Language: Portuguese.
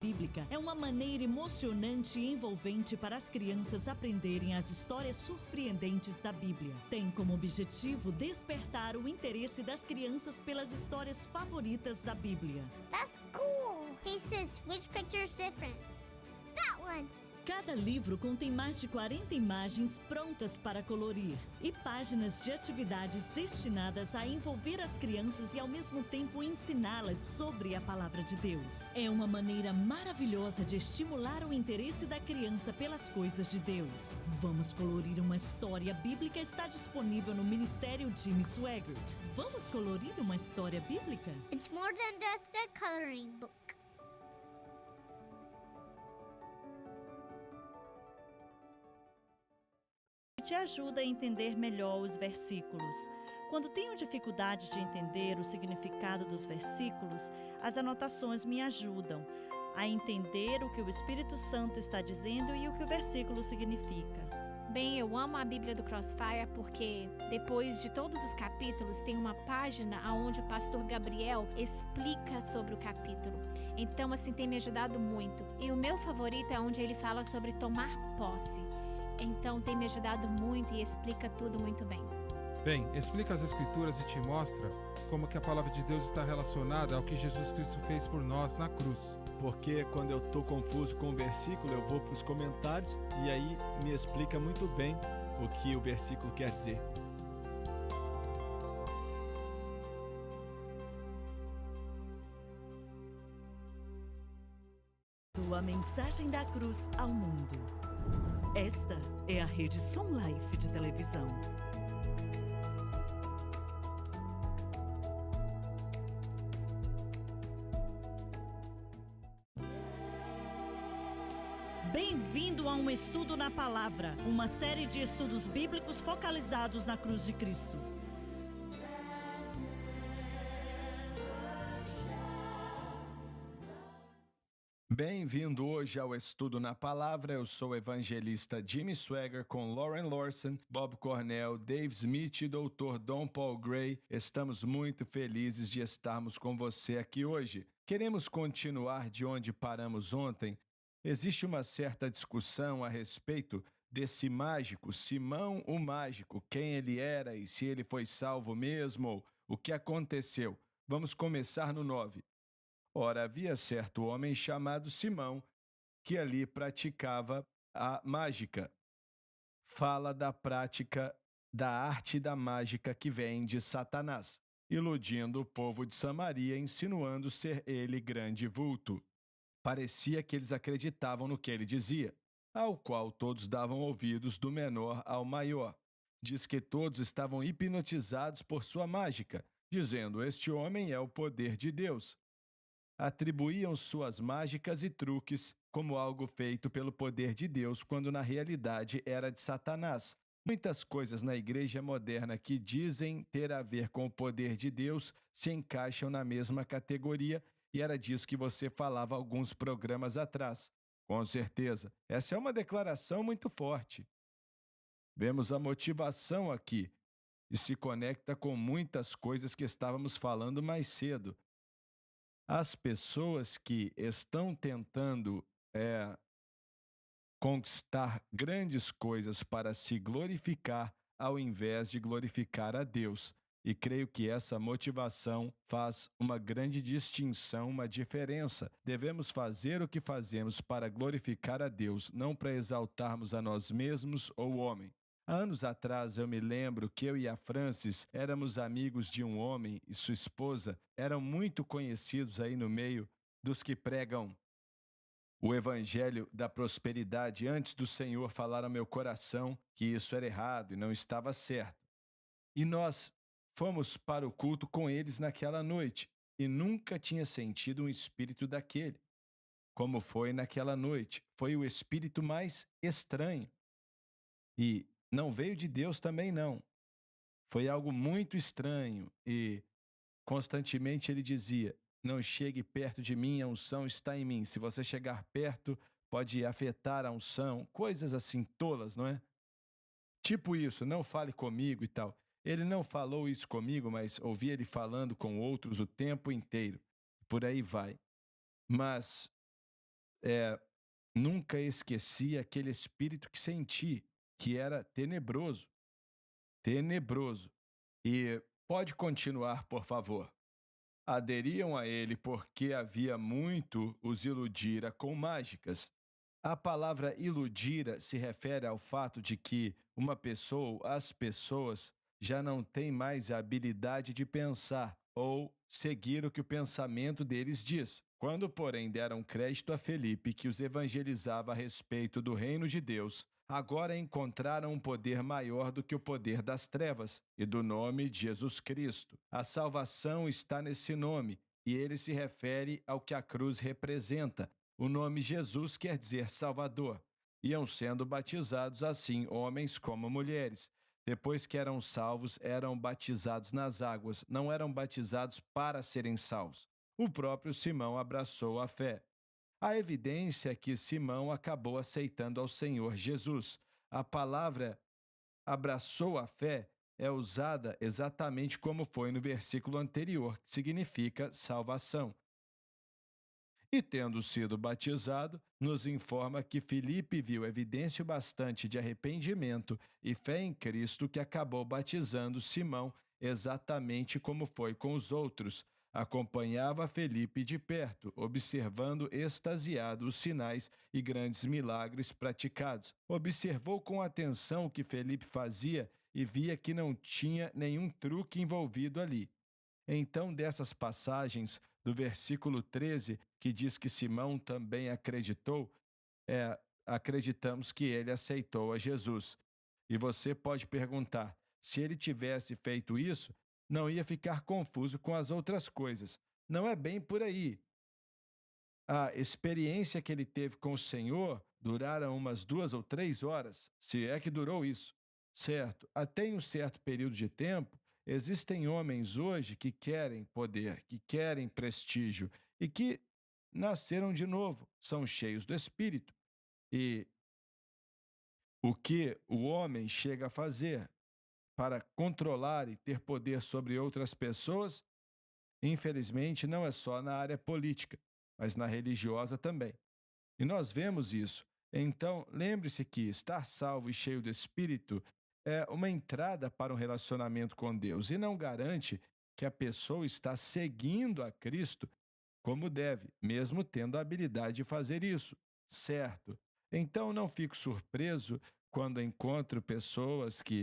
bíblica é uma maneira emocionante e envolvente para as crianças aprenderem as histórias surpreendentes da Bíblia. Tem como objetivo despertar o interesse das crianças pelas histórias favoritas da Bíblia. That's cool. Hey sis, which picture is different? That one. Cada livro contém mais de 40 imagens prontas para colorir e páginas de atividades destinadas a envolver as crianças e ao mesmo tempo ensiná-las sobre a palavra de Deus. É uma maneira maravilhosa de estimular o interesse da criança pelas coisas de Deus. Vamos colorir uma história bíblica está disponível no Ministério Jimmy Swaggart. Vamos colorir uma história bíblica? It's more than just a coloring book. Te ajuda a entender melhor os versículos. Quando tenho dificuldade de entender o significado dos versículos, as anotações me ajudam a entender o que o Espírito Santo está dizendo e o que o versículo significa. Bem, eu amo a Bíblia do Crossfire porque depois de todos os capítulos tem uma página onde o pastor Gabriel explica sobre o capítulo. Então, assim, tem me ajudado muito. E o meu favorito é onde ele fala sobre tomar posse. Então, tem me ajudado muito e explica tudo muito bem. Bem, explica as Escrituras e te mostra como que a palavra de Deus está relacionada ao que Jesus Cristo fez por nós na cruz. Porque quando eu estou confuso com o versículo, eu vou para os comentários e aí me explica muito bem o que o versículo quer dizer. A mensagem da cruz ao mundo. Esta é a rede Som Life de televisão. Bem-vindo a um estudo na palavra, uma série de estudos bíblicos focalizados na cruz de Cristo. Bem-vindo hoje ao Estudo na Palavra. Eu sou o evangelista Jimmy Swaggart com Lauren Lawson, Bob Cornell, Dave Smith e Dr. Don Paul Gray. Estamos muito felizes de estarmos com você aqui hoje. Queremos continuar de onde paramos ontem. Existe uma certa discussão a respeito desse mágico, Simão o Mágico, quem ele era e se ele foi salvo mesmo ou o que aconteceu. Vamos começar no 9. Ora, havia certo homem chamado Simão, que ali praticava a mágica. Fala da prática da arte da mágica que vem de Satanás, iludindo o povo de Samaria, insinuando ser ele grande vulto. Parecia que eles acreditavam no que ele dizia, ao qual todos davam ouvidos do menor ao maior. Diz que todos estavam hipnotizados por sua mágica, dizendo: este homem é o poder de Deus. Atribuíam suas mágicas e truques como algo feito pelo poder de Deus, quando na realidade era de Satanás. Muitas coisas na igreja moderna que dizem ter a ver com o poder de Deus se encaixam na mesma categoria, e era disso que você falava alguns programas atrás. Com certeza, essa é uma declaração muito forte. Vemos a motivação aqui e se conecta com muitas coisas que estávamos falando mais cedo. As pessoas que estão tentando conquistar grandes coisas para se glorificar ao invés de glorificar a Deus. E creio que essa motivação faz uma grande distinção, uma diferença. Devemos fazer o que fazemos para glorificar a Deus, não para exaltarmos a nós mesmos ou o homem. Há anos atrás eu me lembro que eu e a Francis éramos amigos de um homem e sua esposa eram muito conhecidos aí no meio dos que pregam o evangelho da prosperidade. Antes do Senhor falar ao meu coração que isso era errado e não estava certo. E nós fomos para o culto com eles naquela noite e nunca tinha sentido um espírito daquele. Como foi naquela noite? Foi o espírito mais estranho. E não veio de Deus também não. Foi algo muito estranho e constantemente ele dizia: não chegue perto de mim, a unção está em mim. Se você chegar perto, pode afetar a unção. Coisas assim tolas, não é? Tipo isso, não fale comigo e tal. Ele não falou isso comigo, mas ouvi ele falando com outros o tempo inteiro. Por aí vai. Mas é, nunca esqueci aquele espírito que senti, que era tenebroso, tenebroso. E pode continuar, por favor. Aderiam a ele porque havia muito os iludira com mágicas. A palavra iludira se refere ao fato de que uma pessoa, as pessoas, já não têm mais a habilidade de pensar ou seguir o que o pensamento deles diz. Quando, porém, deram crédito a Felipe, que os evangelizava a respeito do reino de Deus, agora encontraram um poder maior do que o poder das trevas e do nome de Jesus Cristo. A salvação está nesse nome, e ele se refere ao que a cruz representa. O nome Jesus quer dizer Salvador. Iam sendo batizados assim homens como mulheres. Depois que eram salvos, eram batizados nas águas, não eram batizados para serem salvos. O próprio Simão abraçou a fé. A evidência é que Simão acabou aceitando ao Senhor Jesus. A palavra abraçou a fé é usada exatamente como foi no versículo anterior, que significa salvação. E tendo sido batizado, nos informa que Filipe viu evidência bastante de arrependimento e fé em Cristo que acabou batizando Simão exatamente como foi com os outros. Acompanhava Felipe de perto, observando extasiado os sinais e grandes milagres praticados. Observou com atenção o que Felipe fazia e via que não tinha nenhum truque envolvido ali. Então, dessas passagens do versículo 13, que diz que Simão também acreditou, acreditamos que ele aceitou a Jesus. E você pode perguntar, se ele tivesse feito isso, não ia ficar confuso com as outras coisas. Não é bem por aí. A experiência que ele teve com o Senhor duraram umas 2 ou 3 horas, se é que durou isso, certo? Até em um certo período de tempo, existem homens hoje que querem poder, que querem prestígio e que nasceram de novo, são cheios do Espírito. E o que o homem chega a fazer para controlar e ter poder sobre outras pessoas, infelizmente, não é só na área política, mas na religiosa também. E nós vemos isso. Então, lembre-se que estar salvo e cheio do Espírito é uma entrada para um relacionamento com Deus e não garante que a pessoa está seguindo a Cristo como deve, mesmo tendo a habilidade de fazer isso, certo? Então, não fico surpreso quando encontro pessoas que